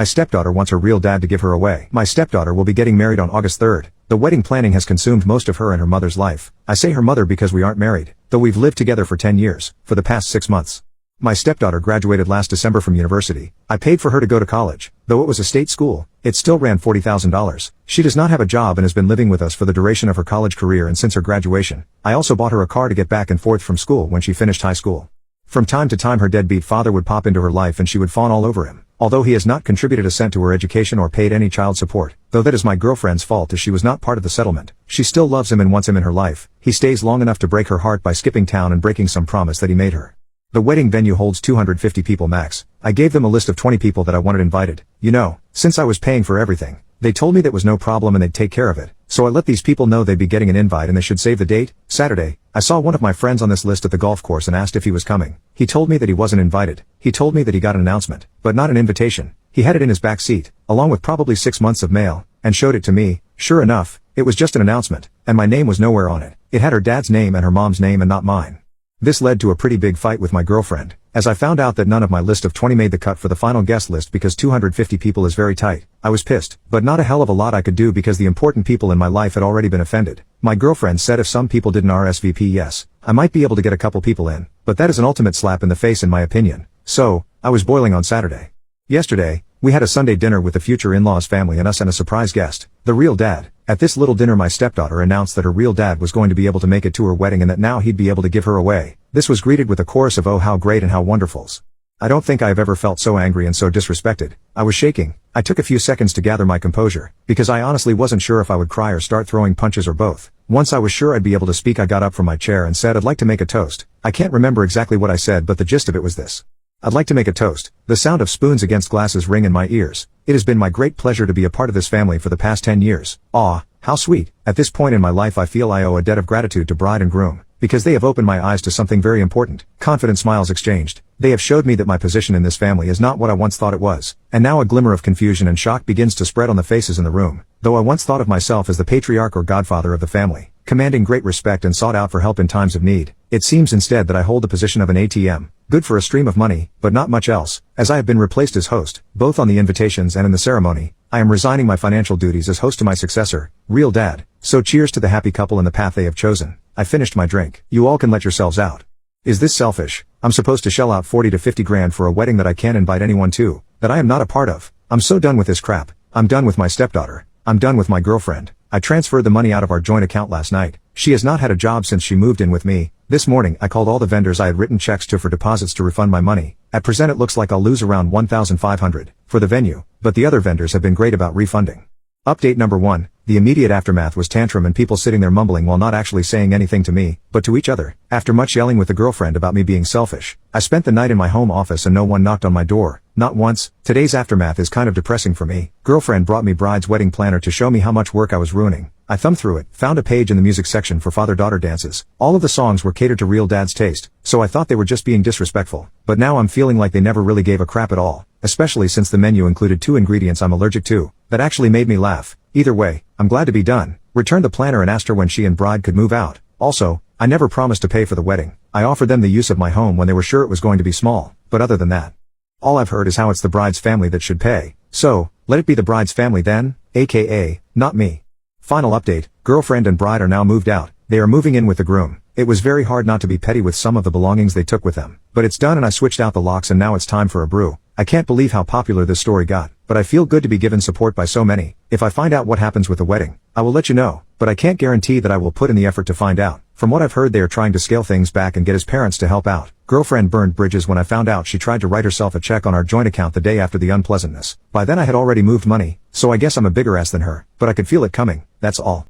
My stepdaughter wants her real dad to give her away. My stepdaughter will be getting married on August 3rd. The wedding planning has consumed most of her and her mother's life. I say her mother because we aren't married, though we've lived together for 10 years, for the past 6 months. My stepdaughter graduated last December from university. I paid for her to go to college. Though it was a state school, it still ran $40,000. She does not have a job and has been living with us for the duration of her college career and since her graduation. I also bought her a car to get back and forth from school when she finished high school. From time to time her deadbeat father would pop into her life and she would fawn all over him. Although he has not contributed a cent to her education or paid any child support, though that is my girlfriend's fault as she was not part of the settlement, she still loves him and wants him in her life. He stays long enough to break her heart by skipping town and breaking some promise that he made her. The wedding venue holds 250 people max. I gave them a list of 20 people that I wanted invited. You know, since I was paying for everything, they told me that was no problem and they'd take care of it. So I let these people know they'd be getting an invite and they should save the date, Saturday. I saw one of my friends on this list at the golf course and asked if he was coming. He told me that he wasn't invited. He told me that he got an announcement, but not an invitation. He had it in his back seat, along with probably 6 months of mail, and showed it to me. Sure enough, it was just an announcement, and my name was nowhere on it. It had her dad's name and her mom's name and not mine. This led to a pretty big fight with my girlfriend, as I found out that none of my list of 20 made the cut for the final guest list because 250 people is very tight. I was pissed, but not a hell of a lot I could do because the important people in my life had already been offended. My girlfriend said if some people didn't RSVP yes, I might be able to get a couple people in, but that is an ultimate slap in the face in my opinion. So, I was boiling on Saturday. Yesterday, we had a Sunday dinner with the future in-laws family and us and a surprise guest, the real dad. At this little dinner my stepdaughter announced that her real dad was going to be able to make it to her wedding and that now he'd be able to give her away. This was greeted with a chorus of oh how great and how wonderfuls. I don't think I have ever felt so angry and so disrespected. I was shaking. I took a few seconds to gather my composure, because I honestly wasn't sure if I would cry or start throwing punches or both. Once I was sure I'd be able to speak I got up from my chair and said I'd like to make a toast. I can't remember exactly what I said but the gist of it was this. I'd like to make a toast. The sound of spoons against glasses ring in my ears. It has been my great pleasure to be a part of this family for the past 10 years. Aw, how sweet. At this point in my life I feel I owe a debt of gratitude to bride and groom, because they have opened my eyes to something very important. Confident smiles exchanged. They have showed me that my position in this family is not what I once thought it was. And now a glimmer of confusion and shock begins to spread on the faces in the room. Though I once thought of myself as the patriarch or godfather of the family, commanding great respect and sought out for help in times of need, it seems instead that I hold the position of an ATM. Good for a stream of money, but not much else. As I have been replaced as host, both on the invitations and in the ceremony, I am resigning my financial duties as host to my successor, real dad. So cheers to the happy couple and the path they have chosen. I finished my drink. You all can let yourselves out. Is this selfish? I'm supposed to shell out 40 to 50 grand for a wedding that I can't invite anyone to, that I am not a part of. I'm so done with this crap. I'm done with my stepdaughter. I'm done with my girlfriend. I transferred the money out of our joint account last night. She has not had a job since she moved in with me. This morning I called all the vendors I had written checks to for deposits to refund my money. At present it looks like I'll lose around $1,500 for the venue, but the other vendors have been great about refunding. Update number 1. The immediate aftermath was tantrum and people sitting there mumbling while not actually saying anything to me, but to each other. After much yelling with the girlfriend about me being selfish, I spent the night in my home office and no one knocked on my door. Not once. Today's aftermath is kind of depressing for me. Girlfriend brought me bride's wedding planner to show me how much work I was ruining. I thumbed through it, found a page in the music section for father-daughter dances. All of the songs were catered to real dad's taste, so I thought they were just being disrespectful. But now I'm feeling like they never really gave a crap at all, especially since the menu included 2 ingredients I'm allergic to. That actually made me laugh. Either way, I'm glad to be done. Returned the planner and asked her when she and bride could move out. Also, I never promised to pay for the wedding. I offered them the use of my home when they were sure it was going to be small, but other than that, all I've heard is how it's the bride's family that should pay. So, let it be the bride's family then, aka, not me. Final update, girlfriend and bride are now moved out. They are moving in with the groom. It was very hard not to be petty with some of the belongings they took with them. But it's done and I switched out the locks and now it's time for a brew. I can't believe how popular this story got, but I feel good to be given support by so many. If I find out what happens with the wedding, I will let you know, but I can't guarantee that I will put in the effort to find out. From what I've heard they are trying to scale things back and get his parents to help out. Girlfriend burned bridges when I found out she tried to write herself a check on our joint account the day after the unpleasantness. By then I had already moved money, so I guess I'm a bigger ass than her, but I could feel it coming. That's all.